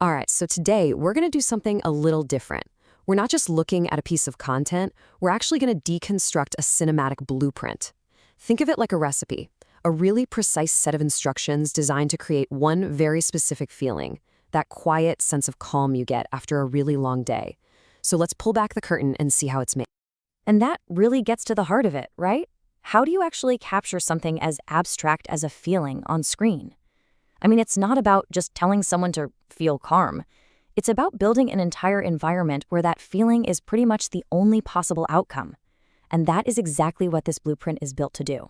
All right, so today we're going to do something a little different. We're not just looking at a piece of content, we're actually going to deconstruct a cinematic blueprint. Think of it like a recipe, a really precise set of instructions designed to create one very specific feeling, that quiet sense of calm you get after a really long day. So let's pull back the curtain and see how it's made. And that really gets to the heart of it, right? How do you actually capture something as abstract as a feeling on screen? I mean, it's not about just telling someone to feel calm. It's about building an entire environment where that feeling is pretty much the only possible outcome. And that is exactly what this blueprint is built to do.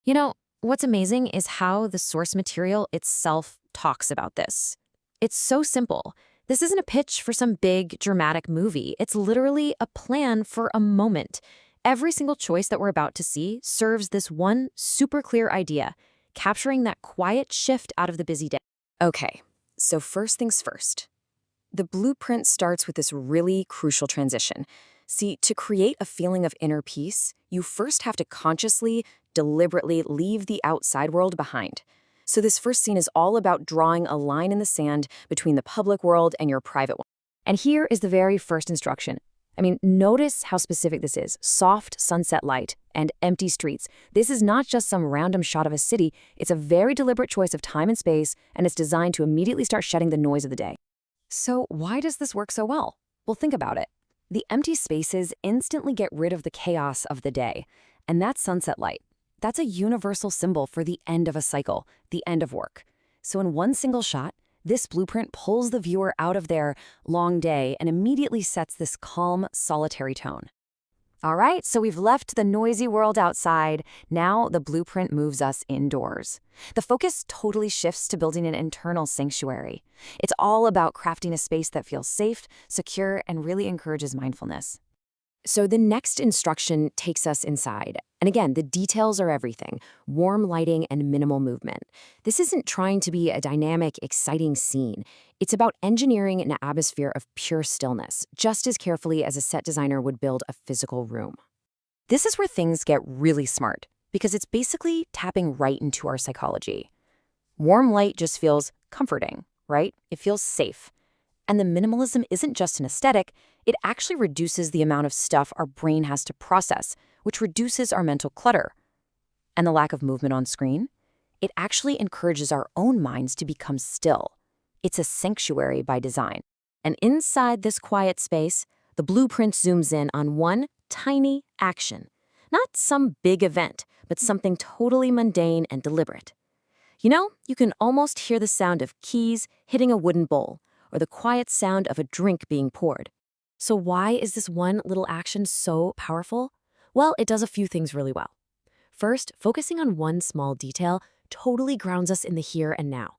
You know, what's amazing is how the source material itself talks about this. It's so simple. This isn't a pitch for some big, dramatic movie. It's literally a plan for a moment. Every single choice that we're about to see serves this one super clear idea, capturing that quiet shift out of the busy day. Okay, so first things first. The blueprint starts with this really crucial transition. See, to create a feeling of inner peace, you first have to consciously, deliberately leave the outside world behind. So this first scene is all about drawing a line in the sand between the public world and your private one. And here is the very first instruction. I mean, notice how specific this is. Soft sunset light and empty streets. This is not just some random shot of a city. It's a very deliberate choice of time and space, and it's designed to immediately start shedding the noise of the day. So why does this work so well? Well, think about it. The empty spaces instantly get rid of the chaos of the day, and that sunset light. That's a universal symbol for the end of a cycle, the end of work. So in one single shot, this blueprint pulls the viewer out of their long day and immediately sets this calm, solitary tone. All right, so we've left the noisy world outside. Now the blueprint moves us indoors. The focus totally shifts to building an internal sanctuary. It's all about crafting a space that feels safe, secure, and really encourages mindfulness. So the next instruction takes us inside. And again, the details are everything. Warm lighting and minimal movement. This isn't trying to be a dynamic, exciting scene. It's about engineering an atmosphere of pure stillness, just as carefully as a set designer would build a physical room. This is where things get really smart, because it's basically tapping right into our psychology. Warm light just feels comforting, right? It feels safe. And the minimalism isn't just an aesthetic, it actually reduces the amount of stuff our brain has to process, which reduces our mental clutter. And the lack of movement on screen? It actually encourages our own minds to become still. It's a sanctuary by design. And inside this quiet space, the blueprint zooms in on one tiny action. Not some big event, but something totally mundane and deliberate. You know, you can almost hear the sound of keys hitting a wooden bowl, or the quiet sound of a drink being poured. So why is this one little action so powerful? Well, it does a few things really well. First, focusing on one small detail totally grounds us in the here and now.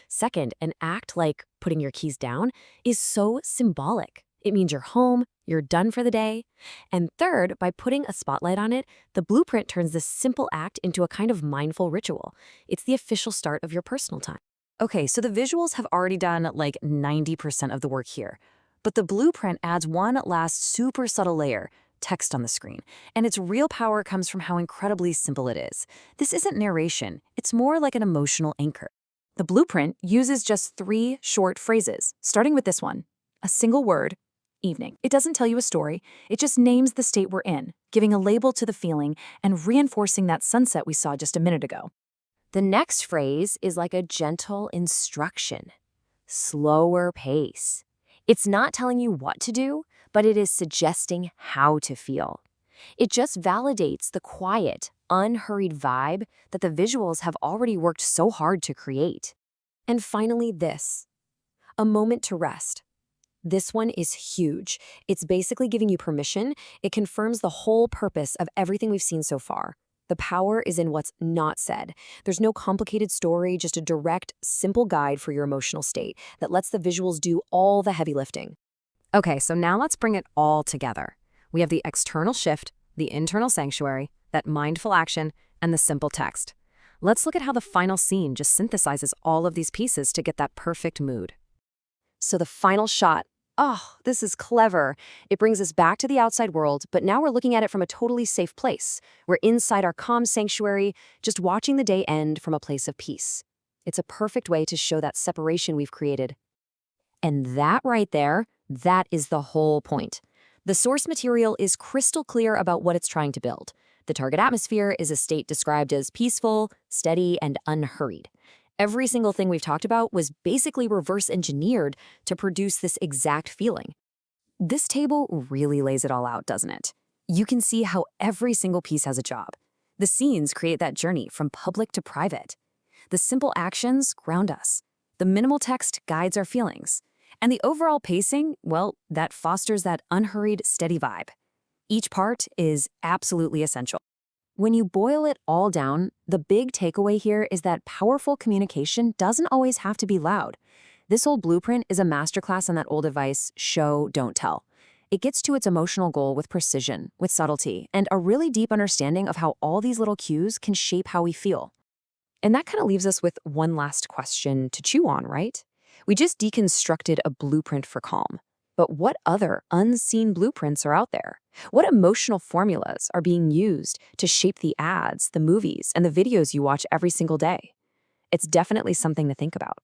Second, an act like putting your keys down is so symbolic. It means you're home, you're done for the day. And third, by putting a spotlight on it, the blueprint turns this simple act into a kind of mindful ritual. It's the official start of your personal time. Okay, so the visuals have already done like 90% of the work here. But the blueprint adds one last super subtle layer, text on the screen. And its real power comes from how incredibly simple it is. This isn't narration, it's more like an emotional anchor. The blueprint uses just 3 short phrases, starting with this one. A single word, evening. It doesn't tell you a story, it just names the state we're in, giving a label to the feeling and reinforcing that sunset we saw just a minute ago. The next phrase is like a gentle instruction. Slower pace. It's not telling you what to do, but it is suggesting how to feel. It just validates the quiet, unhurried vibe that the visuals have already worked so hard to create. And finally, this. A moment to rest. This one is huge. It's basically giving you permission. It confirms the whole purpose of everything we've seen so far. The power is in what's not said. There's no complicated story, just a direct, simple guide for your emotional state that lets the visuals do all the heavy lifting. Okay, so now let's bring it all together. We have the external shift, the internal sanctuary, that mindful action, and the simple text. Let's look at how the final scene just synthesizes all of these pieces to get that perfect mood. So the final shot. Oh, this is clever. It brings us back to the outside world, but now we're looking at it from a totally safe place. We're inside our calm sanctuary, just watching the day end from a place of peace. It's a perfect way to show that separation we've created. And that right there, that is the whole point. The source material is crystal clear about what it's trying to build. The target atmosphere is a state described as peaceful, steady, and unhurried. Every single thing we've talked about was basically reverse engineered to produce this exact feeling. This table really lays it all out, doesn't it? You can see how every single piece has a job. The scenes create that journey from public to private. The simple actions ground us. The minimal text guides our feelings. And the overall pacing, well, that fosters that unhurried, steady vibe. Each part is absolutely essential. When you boil it all down, the big takeaway here is that powerful communication doesn't always have to be loud. This old blueprint is a masterclass on that old advice, show, don't tell. It gets to its emotional goal with precision, with subtlety, and a really deep understanding of how all these little cues can shape how we feel. And that kind of leaves us with one last question to chew on, right? We just deconstructed a blueprint for calm. But what other unseen blueprints are out there? What emotional formulas are being used to shape the ads, the movies, and the videos you watch every single day? It's definitely something to think about.